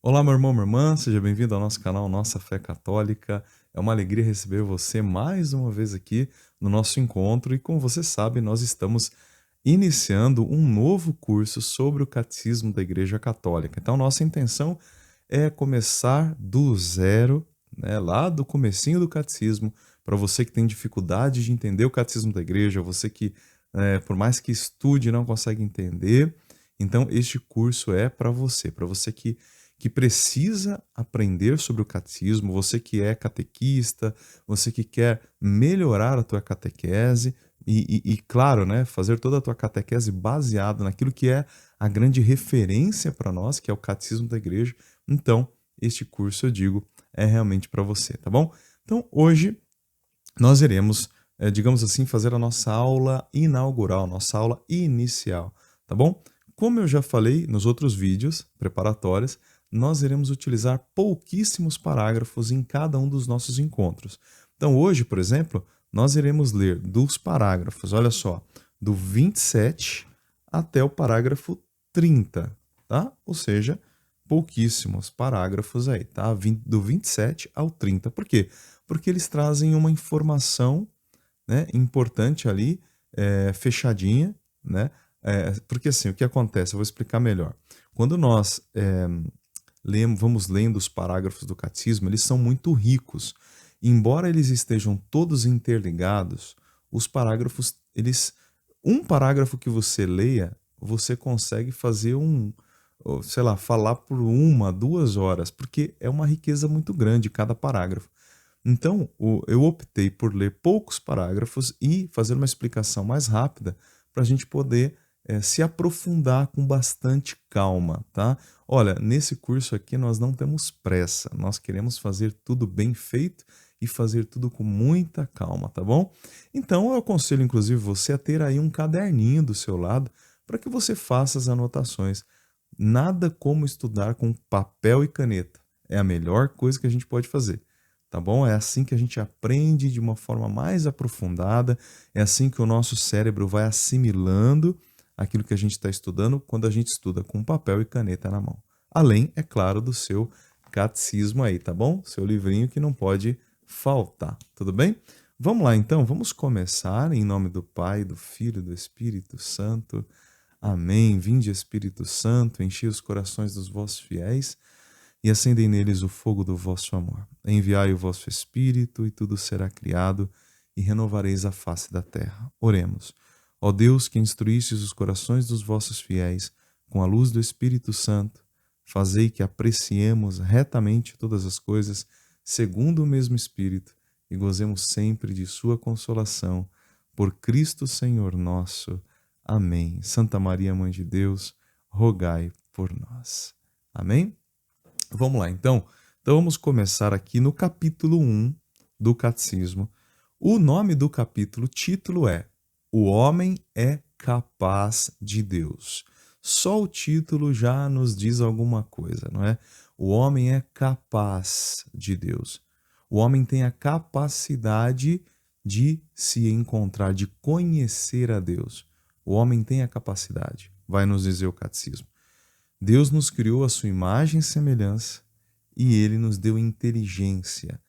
Olá, meu irmão, minha irmã, seja bem-vindo ao nosso canal Nossa Fé Católica. É uma alegria receber você mais uma vez aqui no nosso encontro e, como você sabe, nós estamos iniciando um novo curso sobre o Catecismo da Igreja Católica. Então, nossa intenção é começar do zero, né, lá do comecinho do Catecismo, para você que tem dificuldade de entender o Catecismo da Igreja, você que, por mais que estude, não consegue entender. Então, este curso é para você que precisa aprender sobre o catecismo, você que é catequista, você que quer melhorar a tua catequese claro, né, fazer toda a tua catequese baseada naquilo que é a grande referência para nós, que é o catecismo da igreja. Então, este curso, eu digo, é realmente para você, tá bom? Então, hoje nós iremos, digamos assim, fazer a nossa aula inaugural, nossa aula inicial, tá bom? Como eu já falei nos outros vídeos preparatórios, nós iremos utilizar pouquíssimos parágrafos em cada um dos nossos encontros. Então, hoje, por exemplo, nós iremos ler dos parágrafos, olha só, do 27 até o parágrafo 30, tá? Ou seja, pouquíssimos parágrafos aí, tá? Do 27 ao 30. Por quê? Porque eles trazem uma informação, né, importante ali, fechadinha, né? Porque assim, o que acontece? Eu vou explicar melhor. Quando nós vamos lendo os parágrafos do catecismo, eles são muito ricos. Embora eles estejam todos interligados, os parágrafos, um parágrafo que você leia, você consegue fazer ou, sei lá, falar por 1, 2 horas, porque é uma riqueza muito grande cada parágrafo. Então, eu optei por ler poucos parágrafos e fazer uma explicação mais rápida para a gente poder se aprofundar com bastante calma, tá? Olha, nesse curso aqui nós não temos pressa, nós queremos fazer tudo bem feito e fazer tudo com muita calma, tá bom? Então, eu aconselho inclusive você a ter aí um caderninho do seu lado para que você faça as anotações. Nada como estudar com papel e caneta. É a melhor coisa que a gente pode fazer, tá bom? É assim que a gente aprende de uma forma mais aprofundada, é assim que o nosso cérebro vai assimilando aquilo que a gente está estudando quando a gente estuda com papel e caneta na mão. Além, é claro, do seu catecismo aí, tá bom? Seu livrinho que não pode faltar, tudo bem? Vamos lá então, vamos começar em nome do Pai, do Filho e do Espírito Santo. Amém. Vinde, Espírito Santo, enchei os corações dos vossos fiéis e acendei neles o fogo do vosso amor. Enviai o vosso Espírito, e tudo será criado, e renovareis a face da terra. Oremos. Ó Deus, que instruístes os corações dos vossos fiéis com a luz do Espírito Santo, fazei que apreciemos retamente todas as coisas segundo o mesmo Espírito e gozemos sempre de sua consolação. Por Cristo Senhor nosso. Amém. Santa Maria, Mãe de Deus, rogai por nós. Amém? Vamos lá, então. Então vamos começar aqui no capítulo 1 do Catecismo. O nome do capítulo, o título é O Homem é Capaz de Deus. Só o título já nos diz alguma coisa, não é? O homem é capaz de Deus. O homem tem a capacidade de se encontrar, de conhecer a Deus. O homem tem a capacidade, vai nos dizer o catecismo. Deus nos criou à sua imagem e semelhança e ele nos deu inteligência.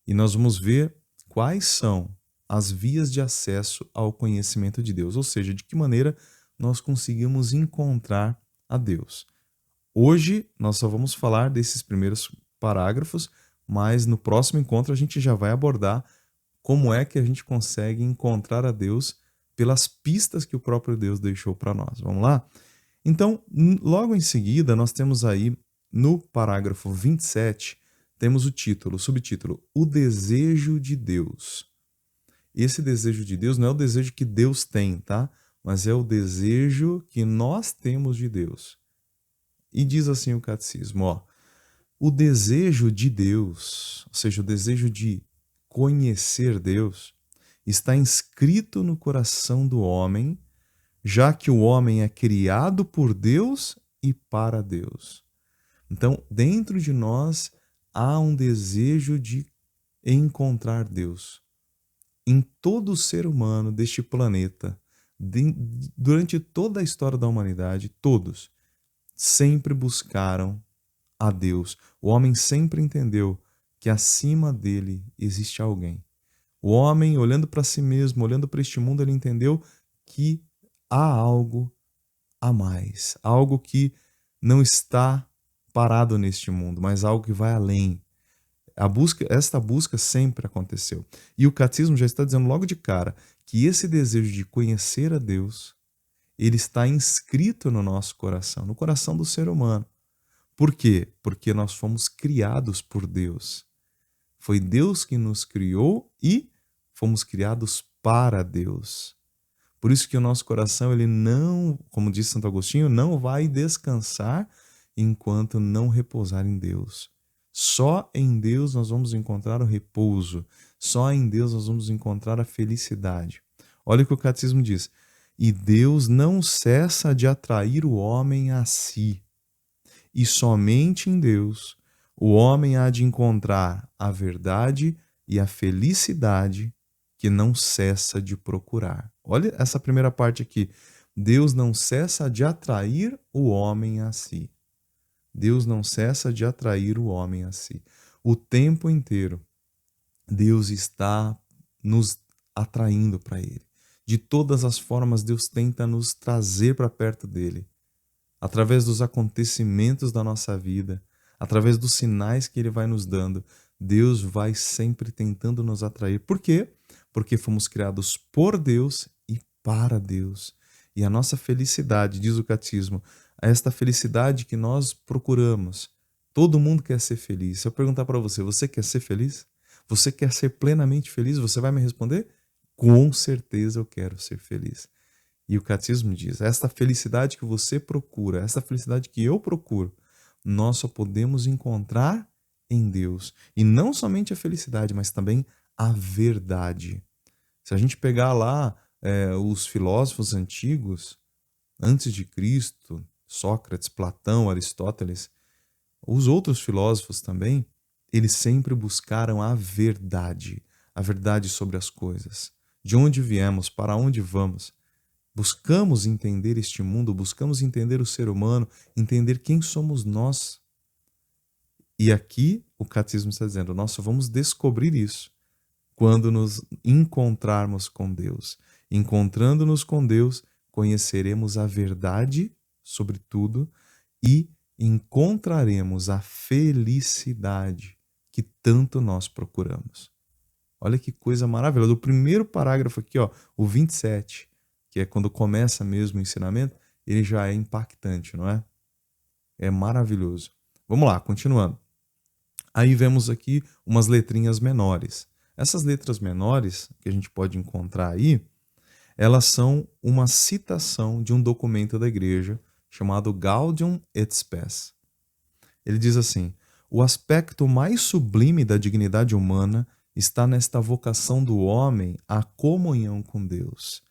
E nós vamos ver quais são as vias de acesso ao conhecimento de Deus, ou seja, de que maneira nós conseguimos encontrar a Deus. Hoje nós só vamos falar desses primeiros parágrafos, mas no próximo encontro a gente já vai abordar como é que a gente consegue encontrar a Deus pelas pistas que o próprio Deus deixou para nós. Vamos lá? Então, logo em seguida, nós temos aí no parágrafo 27, temos o título, o subtítulo, O Desejo de Deus. Esse desejo de Deus não é o desejo que Deus tem, tá? Mas é o desejo que nós temos de Deus. E diz assim o catecismo, ó, o desejo de Deus, ou seja, o desejo de conhecer Deus, está inscrito no coração do homem, já que o homem é criado por Deus e para Deus. Então, dentro de nós há um desejo de encontrar Deus. Em todo ser humano deste planeta, durante toda a história da humanidade, todos sempre buscaram a Deus. O homem sempre entendeu que acima dele existe alguém. O homem, olhando para si mesmo, olhando para este mundo, ele entendeu que há algo a mais, algo que não está parado neste mundo, mas algo que vai além. Esta busca sempre aconteceu. E o catecismo já está dizendo logo de cara que esse desejo de conhecer a Deus, ele está inscrito no nosso coração, no coração do ser humano. Por quê? Porque nós fomos criados por Deus. Foi Deus que nos criou e fomos criados para Deus. Por isso que o nosso coração, ele não, como disse Santo Agostinho, não vai descansar enquanto não repousar em Deus. Só em Deus nós vamos encontrar o repouso. Só em Deus nós vamos encontrar a felicidade. Olha o que o catecismo diz. E Deus não cessa de atrair o homem a si. E somente em Deus o homem há de encontrar a verdade e a felicidade que não cessa de procurar. Olha essa primeira parte aqui. Deus não cessa de atrair o homem a si. Deus não cessa de atrair o homem a si. O tempo inteiro, Deus está nos atraindo para Ele. De todas as formas, Deus tenta nos trazer para perto dele. Através dos acontecimentos da nossa vida, através dos sinais que Ele vai nos dando, Deus vai sempre tentando nos atrair. Por quê? Porque fomos criados por Deus e para Deus. E a nossa felicidade, diz o catecismo, esta felicidade que nós procuramos. Todo mundo quer ser feliz. Se eu perguntar para você, você quer ser feliz? Você quer ser plenamente feliz? Você vai me responder? Com certeza eu quero ser feliz. E o catecismo diz, esta felicidade que você procura, esta felicidade que eu procuro, nós só podemos encontrar em Deus. E não somente a felicidade, mas também a verdade. Se a gente pegar lá os filósofos antigos, antes de Cristo, Sócrates, Platão, Aristóteles, os outros filósofos também, eles sempre buscaram a verdade sobre as coisas. De onde viemos, para onde vamos. Buscamos entender este mundo, buscamos entender o ser humano, entender quem somos nós. E aqui o catecismo está dizendo, nós só vamos descobrir isso quando nos encontrarmos com Deus. Encontrando-nos com Deus, conheceremos a verdade sobre tudo e encontraremos a felicidade que tanto nós procuramos. Olha que coisa maravilhosa. O primeiro parágrafo aqui, ó, o 27, que é quando começa mesmo o ensinamento, ele já é impactante, não é? É maravilhoso. Vamos lá, continuando. Aí vemos aqui umas letrinhas menores. Essas letras menores que a gente pode encontrar aí, elas são uma citação de um documento da igreja chamado Gaudium et Spes. Ele diz assim: o aspecto mais sublime da dignidade humana está nesta vocação do homem à comunhão com Deus.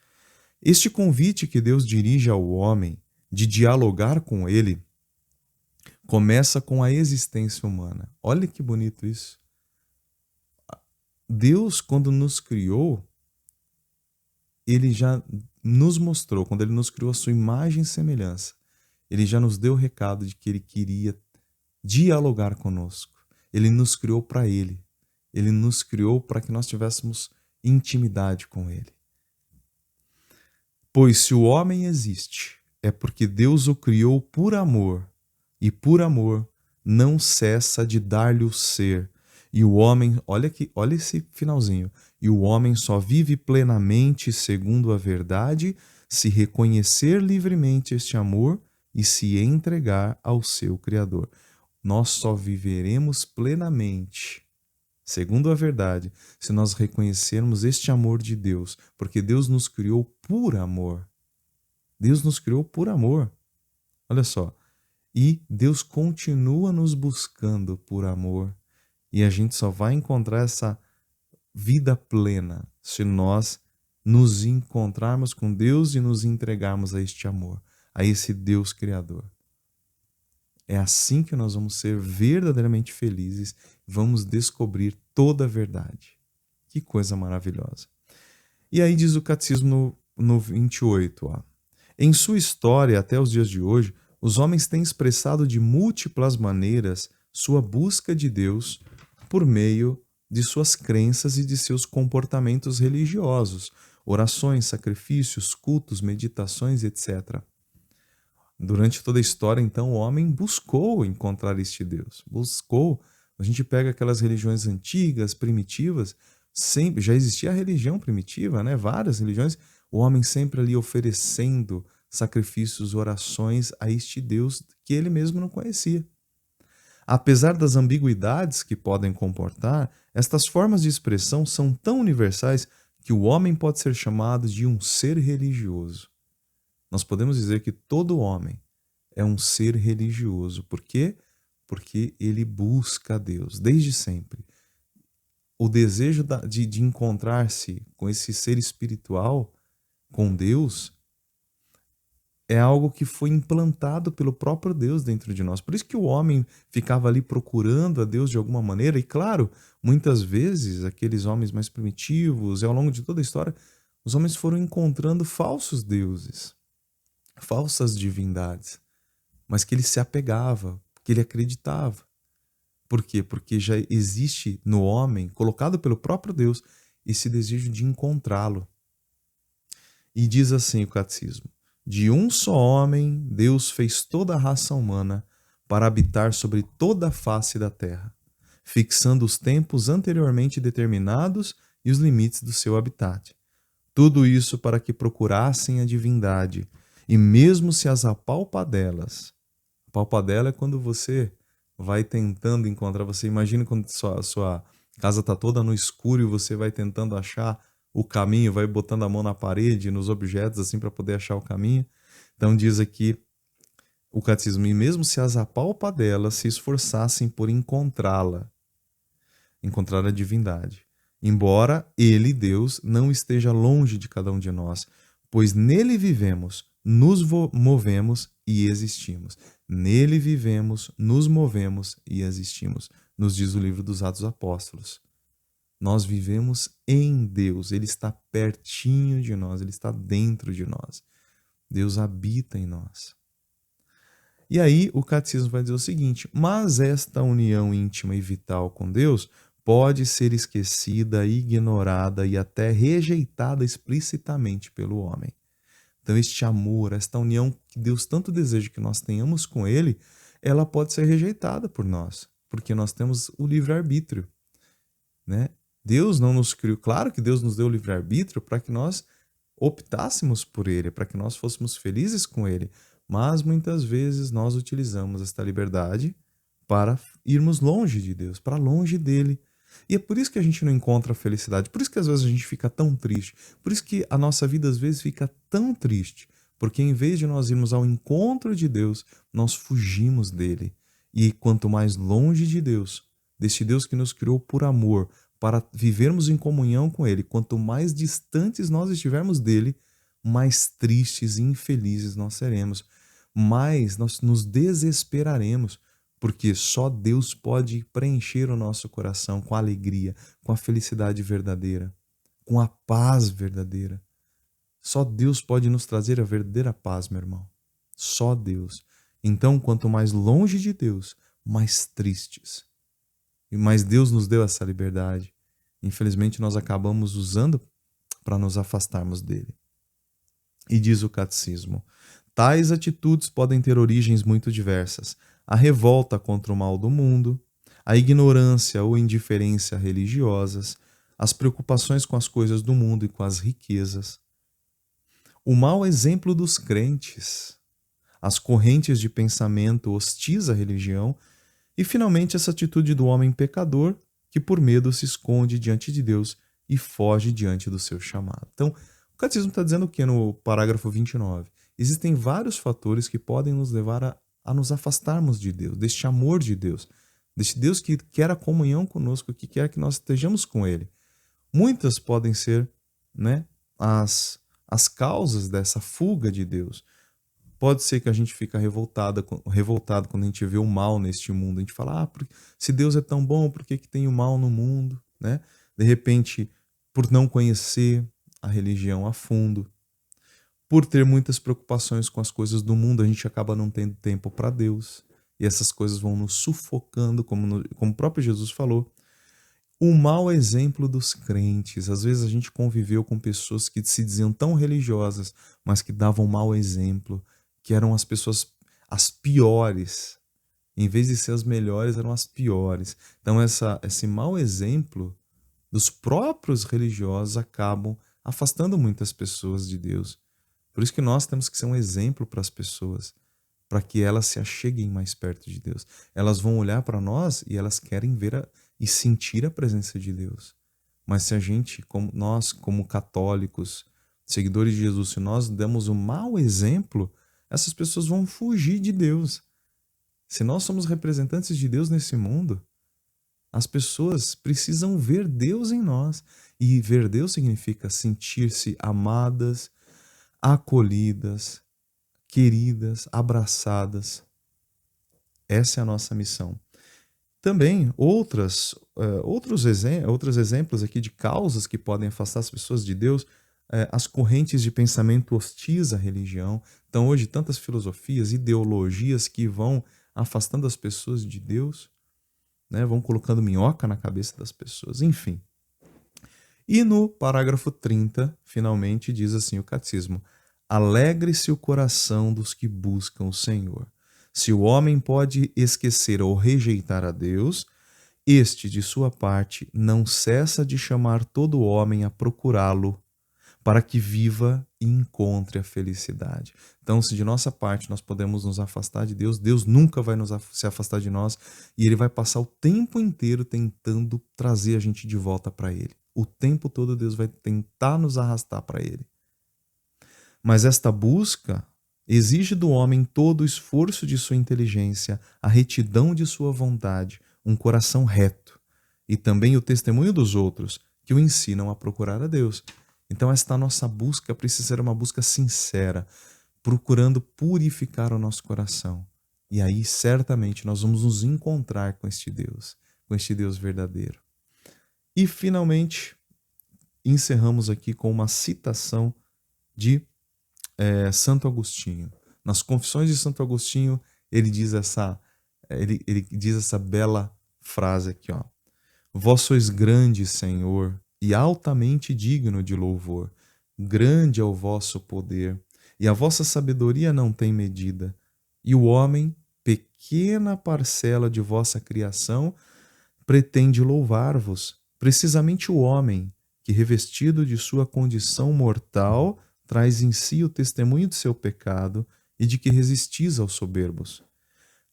Este convite que Deus dirige ao homem de dialogar com ele começa com a existência humana. Olha que bonito isso. Deus, quando nos criou, ele já nos mostrou, quando ele nos criou a sua imagem e semelhança, ele já nos deu o recado de que ele queria dialogar conosco. Ele nos criou para ele. Ele nos criou para que nós tivéssemos intimidade com ele. Pois se o homem existe, é porque Deus o criou por amor, e por amor não cessa de dar-lhe o ser. E o homem, olha esse finalzinho, e o homem só vive plenamente segundo a verdade se reconhecer livremente este amor e se entregar ao seu Criador. Nós só viveremos plenamente, segundo a verdade, se nós reconhecermos este amor de Deus, porque Deus nos criou por amor. Deus nos criou por amor. Olha só. E Deus continua nos buscando por amor. E a gente só vai encontrar essa vida plena se nós nos encontrarmos com Deus e nos entregarmos a este amor, a esse Deus Criador. É assim que nós vamos ser verdadeiramente felizes, vamos descobrir toda a verdade. Que coisa maravilhosa. E aí diz o catecismo no 28, ó. Em sua história até os dias de hoje, Os homens têm expressado de múltiplas maneiras sua busca de Deus por meio de suas crenças e de seus comportamentos religiosos, orações, sacrifícios, cultos, meditações, etc. Durante toda a história, então, o homem buscou encontrar este Deus. Buscou. A gente pega aquelas religiões antigas, primitivas, sempre já existia a religião primitiva, né? Várias religiões. O homem sempre ali oferecendo sacrifícios, orações a este Deus que ele mesmo não conhecia. Apesar das ambiguidades que podem comportar, estas formas de expressão são tão universais que o homem pode ser chamado de um ser religioso. Nós podemos dizer que todo homem é um ser religioso. Por quê? Porque ele busca a Deus desde sempre. O desejo de encontrar-se com esse ser espiritual, com Deus, é algo que foi implantado pelo próprio Deus dentro de nós. Por isso que o homem ficava ali procurando a Deus de alguma maneira. E claro, muitas vezes aqueles homens mais primitivos, e ao longo de toda a história, os homens foram encontrando falsos deuses, falsas divindades, mas que ele se apegava, que ele acreditava. Por quê? Porque já existe no homem, colocado pelo próprio Deus, esse desejo de encontrá-lo. E diz assim o catecismo: de um só homem, Deus fez toda a raça humana para habitar sobre toda a face da terra, fixando os tempos anteriormente determinados e os limites do seu habitat. Tudo isso para que procurassem a divindade, e mesmo se as apalpadela é quando você vai tentando encontrar, você imagina quando sua casa está toda no escuro e você vai tentando achar o caminho, vai botando a mão na parede, nos objetos, assim, para poder achar o caminho. Então diz aqui o catecismo: e mesmo se as apalpadelas se esforçassem por encontrá-la, encontrar a divindade, embora ele, Deus, não esteja longe de cada um de nós, pois nele vivemos, nos movemos e existimos. Nele vivemos, nos movemos e existimos, nos diz o livro dos Atos dos Apóstolos. Nós vivemos em Deus, Ele está pertinho de nós, Ele está dentro de nós. Deus habita em nós. E aí o catecismo vai dizer o seguinte: mas esta união íntima e vital com Deus pode ser esquecida, ignorada e até rejeitada explicitamente pelo homem. Então este amor, esta união que Deus tanto deseja que nós tenhamos com Ele, ela pode ser rejeitada por nós, porque nós temos o livre-arbítrio, né? Deus não nos criou, claro que Deus nos deu o livre-arbítrio para que nós optássemos por Ele, para que nós fôssemos felizes com Ele, mas muitas vezes nós utilizamos esta liberdade para irmos longe de Deus, para longe dEle. E é por isso que a gente não encontra felicidade, por isso que às vezes a gente fica tão triste, por isso que a nossa vida às vezes fica tão triste, porque em vez de nós irmos ao encontro de Deus, nós fugimos dele. E quanto mais longe de Deus, deste Deus que nos criou por amor, para vivermos em comunhão com Ele, quanto mais distantes nós estivermos dele, mais tristes e infelizes nós seremos, mais nós nos desesperaremos, porque só Deus pode preencher o nosso coração com a alegria, com a felicidade verdadeira, com a paz verdadeira. Só Deus pode nos trazer a verdadeira paz, meu irmão. Só Deus. Então, quanto mais longe de Deus, mais tristes. Mas Deus nos deu essa liberdade. Infelizmente, nós acabamos usando para nos afastarmos dele. E diz o catecismo: tais atitudes podem ter origens muito diversas. A revolta contra o mal do mundo, a ignorância ou indiferença religiosas, as preocupações com as coisas do mundo e com as riquezas, o mau exemplo dos crentes, as correntes de pensamento hostis à religião e, finalmente, essa atitude do homem pecador que, por medo, se esconde diante de Deus e foge diante do seu chamado. Então, o catecismo está dizendo o que no parágrafo 29? Existem vários fatores que podem nos levar a nos afastarmos de Deus, deste amor de Deus, deste Deus que quer a comunhão conosco, que quer que nós estejamos com Ele. Muitas podem ser, né, as causas dessa fuga de Deus. Pode ser que a gente fique revoltado quando a gente vê o mal neste mundo. A gente fala, se Deus é tão bom, por que tem o mal no mundo? Né? De repente, por não conhecer a religião a fundo. Por ter muitas preocupações com as coisas do mundo, a gente acaba não tendo tempo para Deus. E essas coisas vão nos sufocando, como o próprio Jesus falou. O mau exemplo dos crentes. Às vezes a gente conviveu com pessoas que se diziam tão religiosas, mas que davam mau exemplo, que eram as pessoas as piores. Em vez de ser as melhores, eram as piores. Então esse mau exemplo dos próprios religiosos acabam afastando muitas pessoas de Deus. Por isso que nós temos que ser um exemplo para as pessoas, para que elas se acheguem mais perto de Deus. Elas vão olhar para nós e elas querem ver e sentir a presença de Deus. Mas se a gente, como nós, como católicos, seguidores de Jesus, se nós damos um mau exemplo, essas pessoas vão fugir de Deus. Se nós somos representantes de Deus nesse mundo, as pessoas precisam ver Deus em nós. E ver Deus significa sentir-se amadas, acolhidas, queridas, abraçadas. Essa é a nossa missão. Também outros exemplos aqui de causas que podem afastar as pessoas de Deus, as correntes de pensamento hostis à religião. Então, hoje, tantas filosofias, ideologias que vão afastando as pessoas de Deus, né? Vão colocando minhoca na cabeça das pessoas, enfim. E no parágrafo 30, finalmente, diz assim o catecismo: alegre-se o coração dos que buscam o Senhor. Se o homem pode esquecer ou rejeitar a Deus, este, de sua parte, não cessa de chamar todo homem a procurá-lo, para que viva e encontre a felicidade. Então, se de nossa parte nós podemos nos afastar de Deus, Deus nunca vai se afastar de nós e Ele vai passar o tempo inteiro tentando trazer a gente de volta para Ele. O tempo todo Deus vai tentar nos arrastar para Ele. Mas esta busca exige do homem todo o esforço de sua inteligência, a retidão de sua vontade, um coração reto e também o testemunho dos outros que o ensinam a procurar a Deus. Então esta nossa busca precisa ser uma busca sincera, procurando purificar o nosso coração. E aí certamente nós vamos nos encontrar com este Deus verdadeiro. E finalmente encerramos aqui com uma citação de Santo Agostinho. Nas Confissões de Santo Agostinho, ele diz essa bela frase aqui, ó: Vós sois grande, Senhor, e altamente digno de louvor. Grande é o vosso poder, e a vossa sabedoria não tem medida. E o homem, pequena parcela de vossa criação, pretende louvar-vos. Precisamente o homem, que revestido de sua condição mortal, traz em si o testemunho de seu pecado e de que resistis aos soberbos.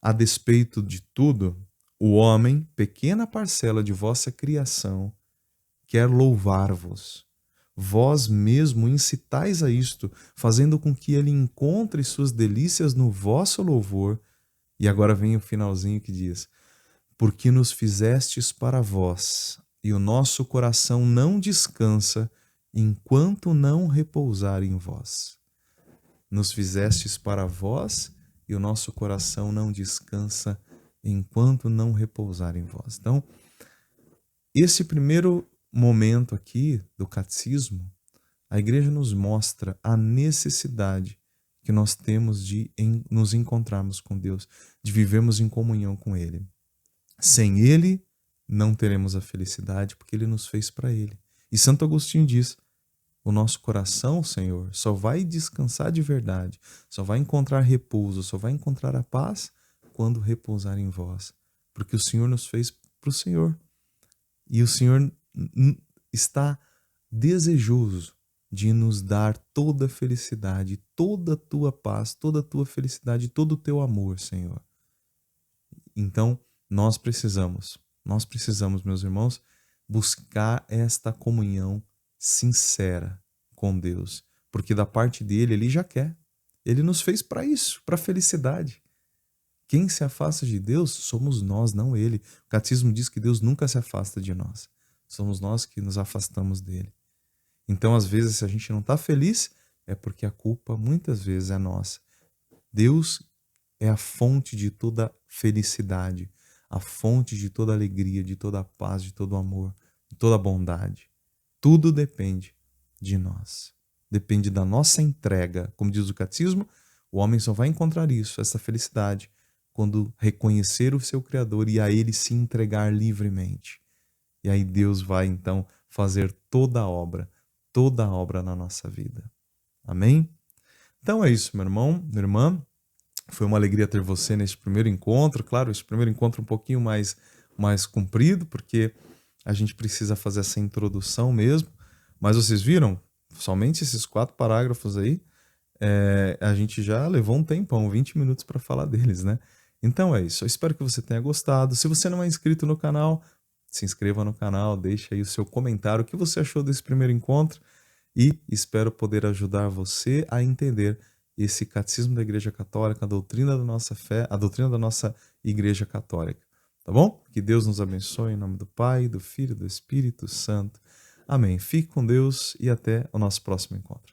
A despeito de tudo, o homem, pequena parcela de vossa criação, quer louvar-vos. Vós mesmo incitais a isto, fazendo com que ele encontre suas delícias no vosso louvor. E agora vem o finalzinho que diz: porque nos fizestes para vós, e o nosso coração não descansa enquanto não repousar em vós. Nos fizestes para vós, e o nosso coração não descansa enquanto não repousar em vós. Então, esse primeiro momento aqui do catecismo, a igreja nos mostra a necessidade que nós temos de nos encontrarmos com Deus, de vivermos em comunhão com Ele. Sem Ele, não teremos a felicidade, porque Ele nos fez para Ele. E Santo Agostinho diz: o nosso coração, Senhor, só vai descansar de verdade, só vai encontrar repouso, só vai encontrar a paz quando repousar em vós. Porque o Senhor nos fez para o Senhor. E o Senhor está desejoso de nos dar toda a felicidade, toda a tua paz, toda a tua felicidade, todo o teu amor, Senhor. Então, nós precisamos, meus irmãos, buscar esta comunhão sincera com Deus, porque da parte dele, ele já quer. Ele nos fez para isso, para a felicidade. Quem se afasta de Deus somos nós, não ele. O catecismo diz que Deus nunca se afasta de nós. Somos nós que nos afastamos dele. Então, às vezes, se a gente não está feliz, é porque a culpa muitas vezes é nossa. Deus é a fonte de toda felicidade, a fonte de toda alegria, de toda paz, de todo amor, de toda bondade. Tudo depende de nós. depende da nossa entrega. Como diz o catecismo, o homem só vai encontrar isso, essa felicidade, quando reconhecer o seu Criador e a Ele se entregar livremente. E aí Deus vai então fazer toda a obra na nossa vida. Amém? Então é isso, meu irmão, minha irmã. Foi uma alegria ter você neste primeiro encontro. Claro, esse primeiro encontro um pouquinho mais comprido, porque a gente precisa fazer essa introdução mesmo. Mas vocês viram? Somente esses 4 parágrafos aí, a gente já levou um tempão, 20 minutos para falar deles, né? Então é isso. Eu espero que você tenha gostado. Se você não é inscrito no canal, se inscreva no canal, deixe aí o seu comentário, o que você achou desse primeiro encontro, e espero poder ajudar você a entender esse catecismo da Igreja Católica, a doutrina da nossa fé, a doutrina da nossa Igreja Católica. Tá bom? Que Deus nos abençoe em nome do Pai, do Filho e do Espírito Santo. Amém. Fique com Deus e até o nosso próximo encontro.